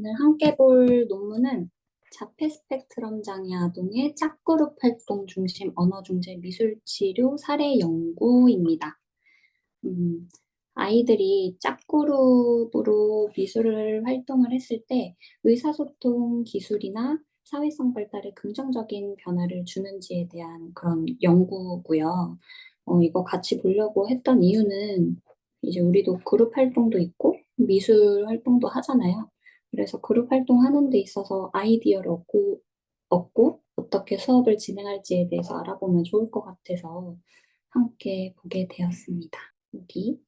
오늘 함께 볼 논문은 자폐 스펙트럼 장애 아동의 짝그룹 활동 중심 언어 중재 미술 치료 사례 연구입니다. 음, 아이들이 짝그룹으로 미술을 활동을 했을 때 의사소통 기술이나 사회성 발달에 긍정적인 변화를 주는지에 대한 그런 연구고요. 이거 같이 보려고 했던 이유는 이제 우리도 그룹 활동도 있고 미술 활동도 하잖아요. 그래서 그룹 활동하는 데 있어서 아이디어를 얻고 어떻게 수업을 진행할지에 대해서 알아보면 좋을 것 같아서 함께 보게 되었습니다. 여기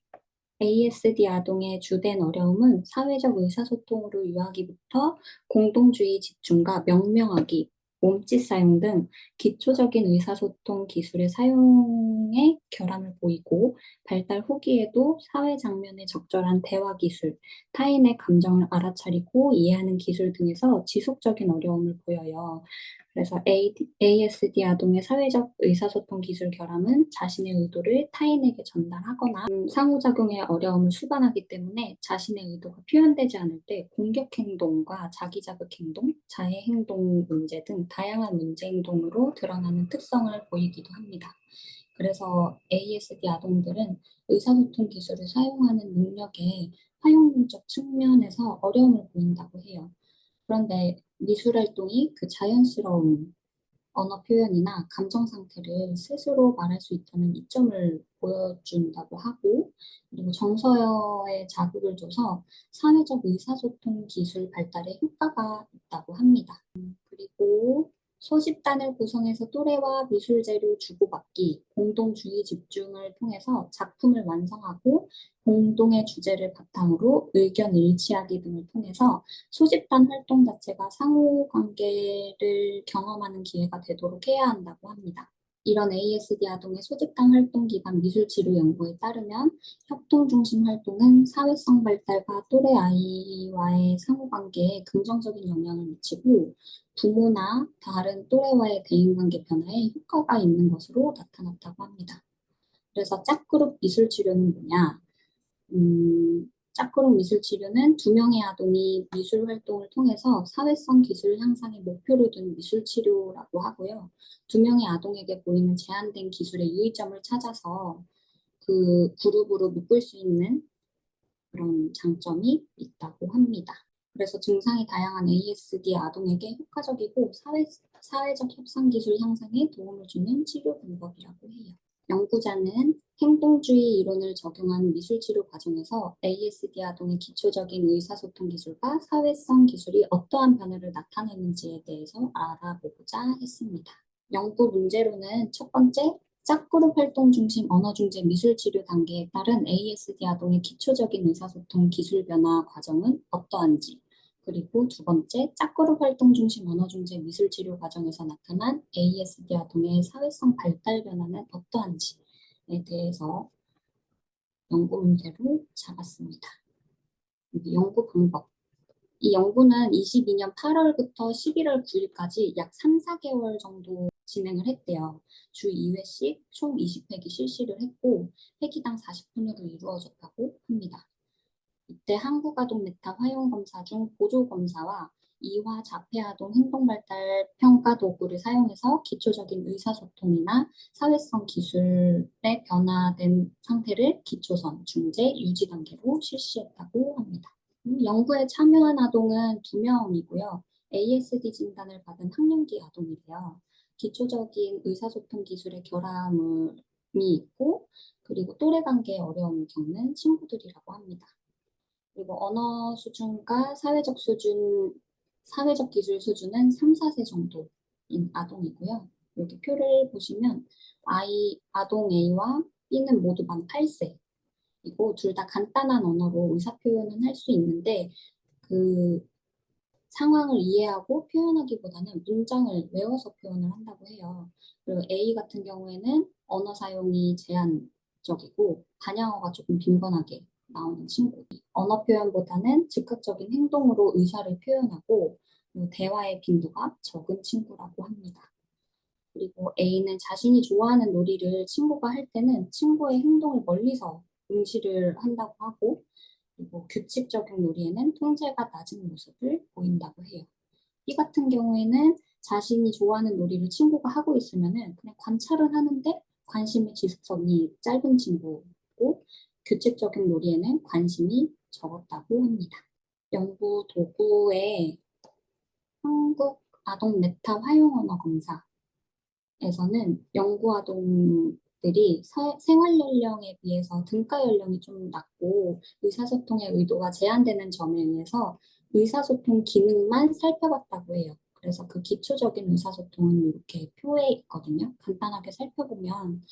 ASD 아동의 주된 어려움은 사회적 의사소통으로 유아기부터 공동주의 집중과 명명하기, 몸짓 사용 등 기초적인 의사소통 기술의 사용에 결함을 보이고 발달 후기에도 사회 장면에 적절한 대화 기술, 타인의 감정을 알아차리고 이해하는 기술 등에서 지속적인 어려움을 보여요. 그래서 ASD 아동의 사회적 의사소통 기술 결함은 자신의 의도를 타인에게 전달하거나 상호작용의 어려움을 수반하기 때문에 자신의 의도가 표현되지 않을 때 공격 행동과 자기자극 행동, 자해 행동 문제 등 다양한 문제 행동으로 드러나는 특성을 보이기도 합니다. 그래서 ASD 아동들은 의사소통 기술을 사용하는 능력의 활용론적 측면에서 어려움을 보인다고 해요. 그런데 미술 활동이 그 자연스러운 언어 표현이나 감정 상태를 스스로 말할 수 있다는 이점을 보여준다고 하고, 그리고 정서에 자극을 줘서 사회적 의사소통 기술 발달에 효과가 있다고 합니다. 그리고 소집단을 구성해서 또래와 미술 재료 주고받기, 공동주의 집중을 통해서 작품을 완성하고 공동의 주제를 바탕으로 의견 일치하기 등을 통해서 소집단 활동 자체가 상호관계를 경험하는 기회가 되도록 해야 한다고 합니다. 이런 ASD 아동의 소집단 활동 기반 미술치료 연구에 따르면 협동 중심 활동은 사회성 발달과 또래 아이와의 상호관계에 긍정적인 영향을 미치고 부모나 다른 또래와의 대인관계 변화에 효과가 있는 것으로 나타났다고 합니다. 그래서 짝그룹 미술치료는 뭐냐? 짝그룹 미술치료는 두 명의 아동이 미술 활동을 통해서 사회성 기술 향상의 목표로 둔 미술치료라고 하고요. 두 명의 아동에게 보이는 제한된 기술의 유의점을 찾아서 그 그룹으로 묶을 수 있는 그런 장점이 있다고 합니다. 그래서 증상이 다양한 ASD 아동에게 효과적이고 사회적 협상 기술 향상에 도움을 주는 치료 방법이라고 해요. 연구자는 행동주의 이론을 적용한 미술치료 과정에서 ASD 아동의 기초적인 의사소통 기술과 사회성 기술이 어떠한 변화를 나타내는지에 대해서 알아보고자 했습니다. 연구 문제로는 첫 번째, 짝그룹 활동 중심 언어 중재 미술 치료 단계에 따른 ASD 아동의 기초적인 의사소통 기술 변화 과정은 어떠한지, 그리고 두 번째, 짝그룹 활동 중심 언어 중재 미술 치료 과정에서 나타난 ASD 아동의 사회성 발달 변화는 어떠한지에 대해서 연구 문제로 잡았습니다. 연구 방법. 이 연구는 22년 8월부터 11월 9일까지 약 3, 4개월 정도 진행을 했대요. 주 2회씩 총 20회기 실시를 했고 회기당 40분으로 이루어졌다고 합니다. 이때 한국아동 메타 화용검사 중 보조검사와 이화 자폐아동 행동발달 평가 도구를 사용해서 기초적인 의사소통이나 사회성 기술에 변화된 상태를 기초선, 중재, 유지 단계로 실시했다고 합니다. 연구에 참여한 아동은 2명이고요. ASD 진단을 받은 학령기 아동이래요. 기초적인 의사소통 기술의 결함이 있고 그리고 또래 관계에 어려움을 겪는 친구들이라고 합니다. 그리고 언어 수준과 사회적 기술 수준은 3, 4세 정도인 아동이고요. 여기 표를 보시면 아동 A와 B는 모두 만 8세. 이고 둘 다 간단한 언어로 의사표현은 할 수 있는데 그 상황을 이해하고 표현하기보다는 문장을 외워서 표현을 한다고 해요. 그리고 A 같은 경우에는 언어 사용이 제한적이고 반향어가 조금 빈번하게 나오는 친구. 언어 표현보다는 즉각적인 행동으로 의사를 표현하고 대화의 빈도가 적은 친구라고 합니다. 그리고 A는 자신이 좋아하는 놀이를 친구가 할 때는 친구의 행동을 멀리서 응시를 한다고 하고 그리고 규칙적인 놀이에는 통제가 낮은 모습을 보인다고 해요. B 같은 경우에는 자신이 좋아하는 놀이를 친구가 하고 있으면은 그냥 관찰을 하는데 관심의 지속성이 짧은 친구고 규칙적인 놀이에는 관심이 적었다고 합니다. 연구 도구의 한국 아동 메타 활용 언어 검사에서는 연구 아동들이 생활 연령에 비해서 등가 연령이 좀 낮고 의사소통의 의도가 제한되는 점에 의해서 의사소통 기능만 살펴봤다고 해요. 그래서 그 기초적인 의사소통은 이렇게 표에 있거든요. 간단하게 살펴보면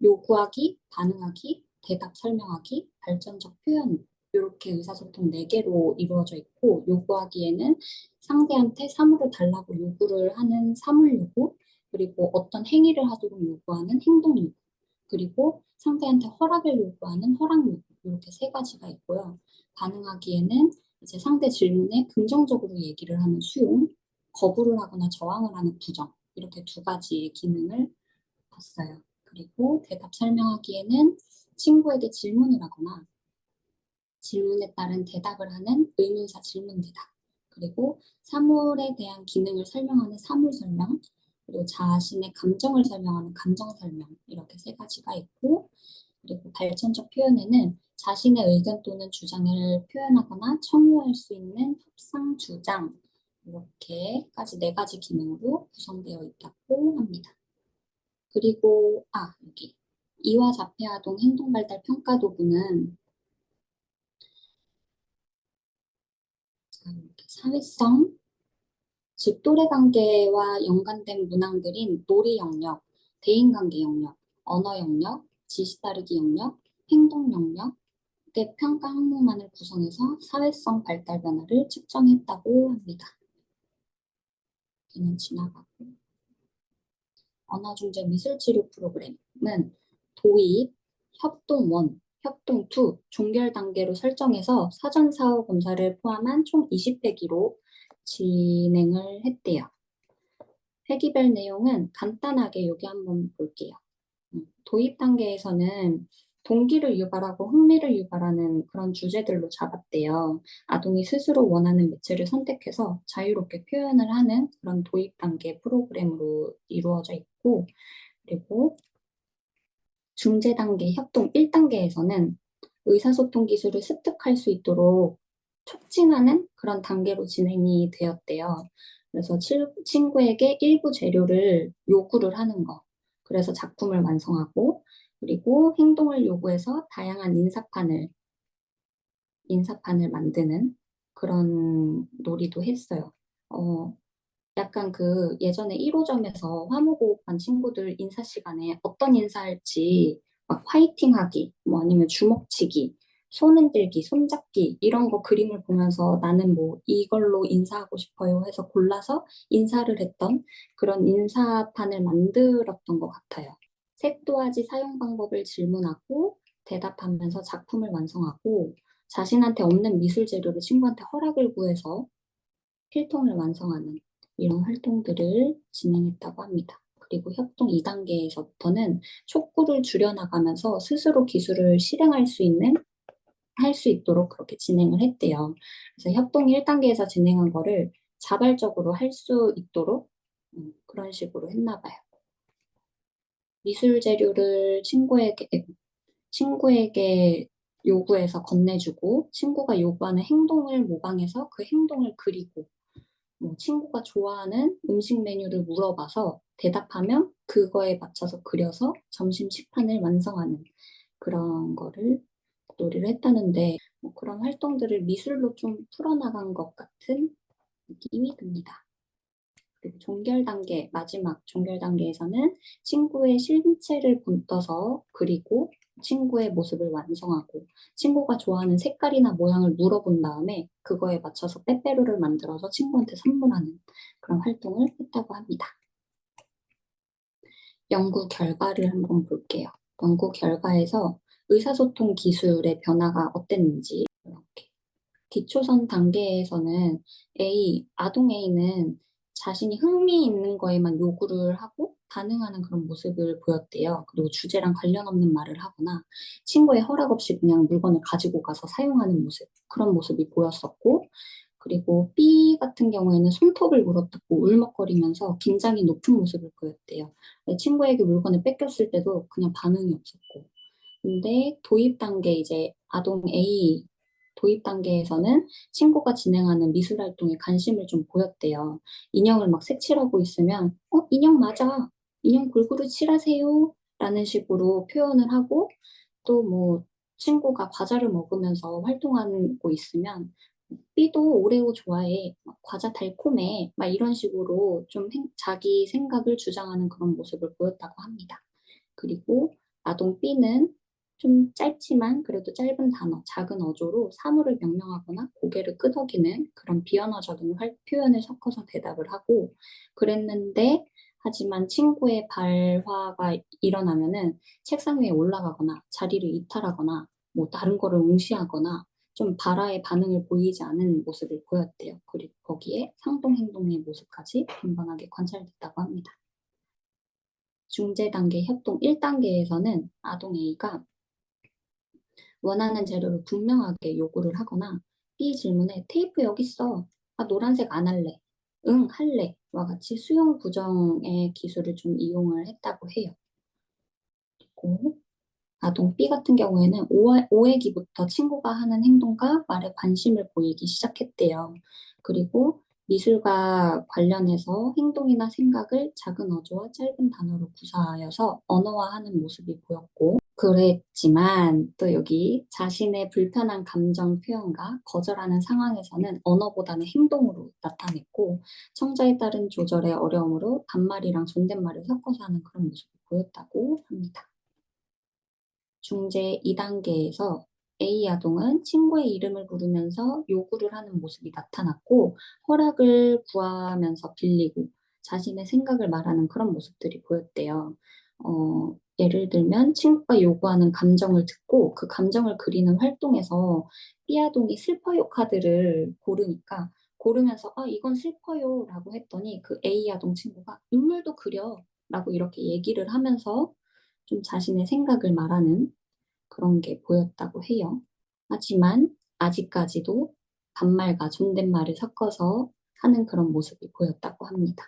요구하기, 반응하기, 대답 설명하기, 발전적 표현 이렇게 의사소통 4개로 이루어져 있고 요구하기에는 상대한테 사물을 달라고 요구를 하는 사물 요구 그리고 어떤 행위를 하도록 요구하는 행동 요구 그리고 상대한테 허락을 요구하는 허락 요구 이렇게 3가지가 있고요. 반응하기에는 이제 상대 질문에 긍정적으로 얘기를 하는 수용, 거부를 하거나 저항을 하는 부정 이렇게 2가지의 기능을 봤어요. 그리고 대답 설명하기에는 친구에게 질문을 하거나 질문에 따른 대답을 하는 의문사 질문 대답. 그리고 사물에 대한 기능을 설명하는 사물 설명. 그리고 자신의 감정을 설명하는 감정 설명. 이렇게 3가지가 있고 그리고 발전적 표현에는 자신의 의견 또는 주장을 표현하거나 청구할 수 있는 협상 주장. 이렇게까지 4가지 기능으로 구성되어 있다고 합니다. 그리고 여기 이화 자폐아동 행동발달 평가 도구는 이렇게 사회성, 즉 또래 관계와 연관된 문항들인 놀이 영역, 대인관계 영역, 언어 영역, 지시 따르기 영역, 행동 영역의 평가 항목만을 구성해서 사회성 발달 변화를 측정했다고 합니다. 여기는 지나가고 언어중재 미술치료 프로그램은 도입, 협동 1, 협동 2, 종결 단계로 설정해서 사전 사후 검사를 포함한 총 20회기로 진행을 했대요. 회기별 내용은 간단하게 여기 한번 볼게요. 도입 단계에서는 동기를 유발하고 흥미를 유발하는 그런 주제들로 잡았대요. 아동이 스스로 원하는 매체를 선택해서 자유롭게 표현을 하는 그런 도입 단계 프로그램으로 이루어져 있고, 그리고 중재 단계 협동 1단계에서는 의사소통 기술을 습득할 수 있도록 촉진하는 그런 단계로 진행이 되었대요. 그래서 친구에게 일부 재료를 요구를 하는 거. 그래서 작품을 완성하고, 그리고 행동을 요구해서 다양한 인사판을 만드는 그런 놀이도 했어요. 약간 그 예전에 1호점에서 화무고급한 친구들 인사 시간에 어떤 인사할지 막 화이팅 하기, 뭐 아니면 주먹치기, 손 흔들기, 손잡기 이런 거 그림을 보면서 나는 뭐 이걸로 인사하고 싶어요 해서 골라서 인사를 했던 그런 인사판을 만들었던 것 같아요. 색도화지 사용 방법을 질문하고 대답하면서 작품을 완성하고 자신한테 없는 미술 재료를 친구한테 허락을 구해서 필통을 완성하는 이런 활동들을 진행했다고 합니다. 그리고 협동 2단계에서부터는 촉구를 줄여나가면서 스스로 기술을 실행할 할 수 있도록 그렇게 진행을 했대요. 그래서 협동 1단계에서 진행한 거를 자발적으로 할 수 있도록 그런 식으로 했나 봐요. 미술 재료를 친구에게 요구해서 건네주고 친구가 요구하는 행동을 모방해서 그 행동을 그리고 뭐 친구가 좋아하는 음식 메뉴를 물어봐서 대답하면 그거에 맞춰서 그려서 점심 식판을 완성하는 그런 거를 놀이를 했다는데 뭐 그런 활동들을 미술로 좀 풀어나간 것 같은 느낌이 듭니다. 그리고 마지막 종결 단계에서는 친구의 실체를 본떠서 그리고 친구의 모습을 완성하고 친구가 좋아하는 색깔이나 모양을 물어본 다음에 그거에 맞춰서 빼빼로를 만들어서 친구한테 선물하는 그런 활동을 했다고 합니다. 연구 결과를 한번 볼게요. 연구 결과에서 의사소통 기술의 변화가 어땠는지 이렇게 기초선 단계에서는 아동 A는 자신이 흥미 있는 거에만 요구를 하고 반응하는 그런 모습을 보였대요. 그리고 주제랑 관련 없는 말을 하거나 친구의 허락 없이 그냥 물건을 가지고 가서 사용하는 모습, 그런 모습이 보였었고, 그리고 B 같은 경우에는 손톱을 물어뜯고 울먹거리면서 긴장이 높은 모습을 보였대요. 친구에게 물건을 뺏겼을 때도 그냥 반응이 없었고. 근데 도입 단계 이제 아동 A 도입 단계에서는 친구가 진행하는 미술 활동에 관심을 좀 보였대요. 인형을 막 색칠하고 있으면 인형 맞아. 인형 골고루 칠하세요. 라는 식으로 표현을 하고 또 뭐 친구가 과자를 먹으면서 활동하고 있으면 B도 오레오 좋아해. 막 과자 달콤해. 막 이런 식으로 좀 자기 생각을 주장하는 그런 모습을 보였다고 합니다. 그리고 아동 B는 좀 짧지만 그래도 짧은 단어, 작은 어조로 사물을 명령하거나 고개를 끄덕이는 그런 비언어적인 표현을 섞어서 대답을 하고 그랬는데 하지만 친구의 발화가 일어나면은 책상 위에 올라가거나 자리를 이탈하거나 뭐 다른 거를 응시하거나 좀 발화의 반응을 보이지 않은 모습을 보였대요. 그리고 거기에 상동 행동의 모습까지 빈번하게 관찰됐다고 합니다. 중재 단계 협동 1단계에서는 아동 A가 원하는 재료를 분명하게 요구를 하거나 B 질문에 테이프 여기 있어. 아, 노란색 안 할래. 응, 할래. 와 같이 수용 부정의 기술을 좀 이용을 했다고 해요. 그리고 아동 B 같은 경우에는 5회기부터 친구가 하는 행동과 말에 관심을 보이기 시작했대요. 그리고 미술과 관련해서 행동이나 생각을 작은 어조와 짧은 단어로 구사하여서 언어화하는 모습이 보였고, 그랬지만 또 여기 자신의 불편한 감정 표현과 거절하는 상황에서는 언어보다는 행동으로 나타냈고, 청자에 따른 조절의 어려움으로 반말이랑 존댓말을 섞어서 하는 그런 모습을 보였다고 합니다. 중재 2단계에서 A 아동은 친구의 이름을 부르면서 요구를 하는 모습이 나타났고 허락을 구하면서 빌리고 자신의 생각을 말하는 그런 모습들이 보였대요. 예를 들면 친구가 요구하는 감정을 듣고 그 감정을 그리는 활동에서 B 아동이 슬퍼요 카드를 고르니까 고르면서 이건 슬퍼요 라고 했더니 그 A 아동 친구가 눈물도 그려 라고 이렇게 얘기를 하면서 좀 자신의 생각을 말하는 그런 게 보였다고 해요. 하지만 아직까지도 반말과 존댓말을 섞어서 하는 그런 모습이 보였다고 합니다.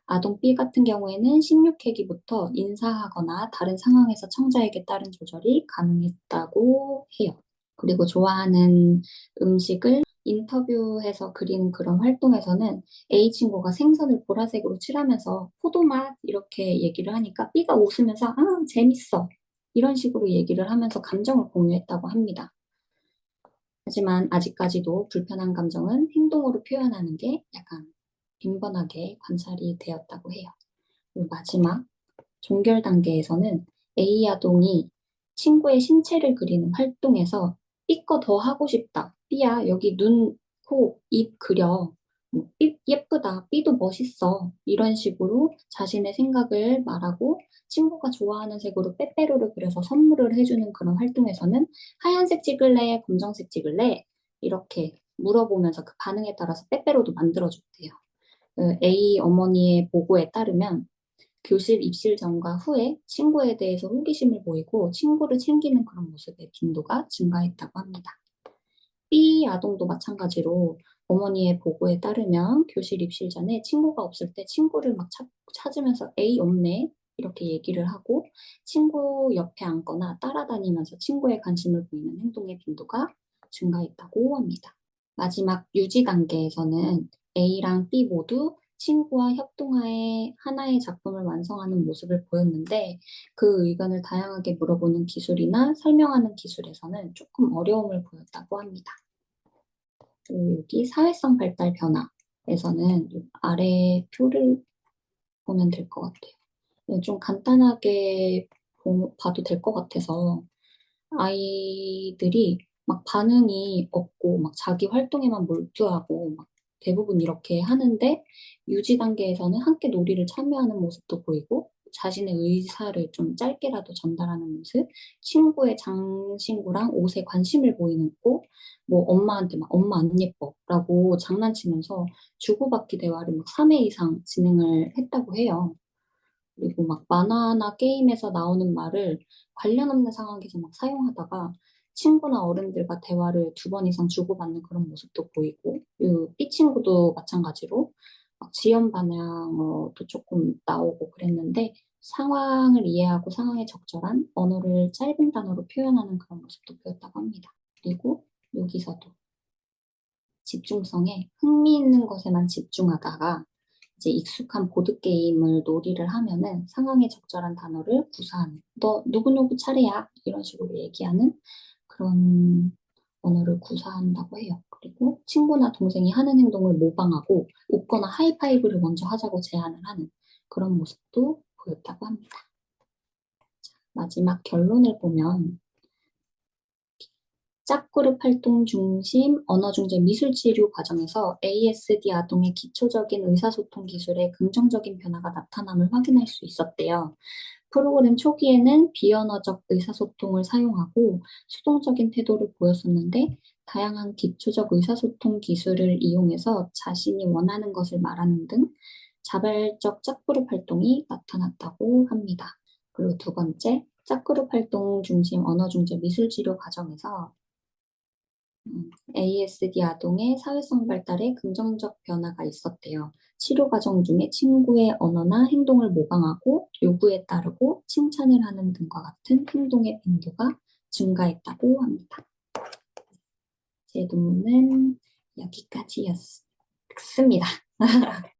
아동 B 같은 경우에는 16회기부터 인사하거나 다른 상황에서 청자에게 따른 조절이 가능했다고 해요. 그리고 좋아하는 음식을 인터뷰해서 그리는 그런 활동에서는 A 친구가 생선을 보라색으로 칠하면서 포도맛 이렇게 얘기를 하니까 B가 웃으면서 재밌어. 이런 식으로 얘기를 하면서 감정을 공유했다고 합니다. 하지만 아직까지도 불편한 감정은 행동으로 표현하는 게 약간 빈번하게 관찰이 되었다고 해요. 그리고 마지막 종결 단계에서는 A 아동이 친구의 신체를 그리는 활동에서 B 거 더 하고 싶다. B야, 여기 눈, 코, 입 그려. B 예쁘다. B도 멋있어. 이런 식으로 자신의 생각을 말하고 친구가 좋아하는 색으로 빼빼로를 그려서 선물을 해주는 그런 활동에서는 하얀색 찍을래? 검정색 찍을래? 이렇게 물어보면서 그 반응에 따라서 빼빼로도 만들어줬대요. A 어머니의 보고에 따르면 교실 입실 전과 후에 친구에 대해서 호기심을 보이고 친구를 챙기는 그런 모습의 빈도가 증가했다고 합니다. B 아동도 마찬가지로 어머니의 보고에 따르면 교실 입실 전에 친구가 없을 때 친구를 막 찾으면서 A 없네 이렇게 얘기를 하고 친구 옆에 앉거나 따라다니면서 친구의 관심을 보이는 행동의 빈도가 증가했다고 합니다. 마지막 유지 단계에서는 A랑 B 모두 친구와 협동하에 하나의 작품을 완성하는 모습을 보였는데 그 의견을 다양하게 물어보는 기술이나 설명하는 기술에서는 조금 어려움을 보였다고 합니다. 여기 사회성 발달 변화에서는 아래 표를 보면 될 것 같아요. 좀 간단하게 봐도 될 것 같아서 아이들이 막 반응이 없고 막 자기 활동에만 몰두하고 막 대부분 이렇게 하는데 유지 단계에서는 함께 놀이를 참여하는 모습도 보이고 자신의 의사를 좀 짧게라도 전달하는 모습, 친구의 장신구랑 옷에 관심을 보이는 거, 뭐 엄마한테 막 엄마 안 예뻐라고 장난치면서 주고받기 대화를 막 3회 이상 진행을 했다고 해요. 그리고 막 만화나 게임에서 나오는 말을 관련 없는 상황에서 막 사용하다가 친구나 어른들과 대화를 2번 이상 주고받는 그런 모습도 보이고, 이 친구도 마찬가지로 막 지연 반항어도 조금 나오고 그랬는데, 상황을 이해하고 상황에 적절한 언어를 짧은 단어로 표현하는 그런 모습도 보였다고 합니다. 그리고 여기서도 집중성에 흥미있는 것에만 집중하다가 이제 익숙한 보드게임을 놀이를 하면은 상황에 적절한 단어를 구사하는, 너 누구누구 차례야, 이런 식으로 얘기하는 그런 언어를 구사한다고 해요. 그리고 친구나 동생이 하는 행동을 모방하고 웃거나 하이파이브를 먼저 하자고 제안을 하는 그런 모습도 보였다고 합니다. 마지막 결론을 보면 짝그룹 활동 중심 언어중재 미술치료 과정에서 ASD 아동의 기초적인 의사소통 기술에 긍정적인 변화가 나타남을 확인할 수 있었대요. 프로그램 초기에는 비언어적 의사소통을 사용하고 수동적인 태도를 보였었는데, 다양한 기초적 의사소통 기술을 이용해서 자신이 원하는 것을 말하는 등 자발적 짝그룹 활동이 나타났다고 합니다. 그리고 2번째, 짝그룹 활동 중심 언어중재 미술치료 과정에서 ASD 아동의 사회성 발달에 긍정적 변화가 있었대요. 치료 과정 중에 친구의 언어나 행동을 모방하고 요구에 따르고 칭찬을 하는 등과 같은 행동의 빈도가 증가했다고 합니다. 제 논문은 여기까지였습니다.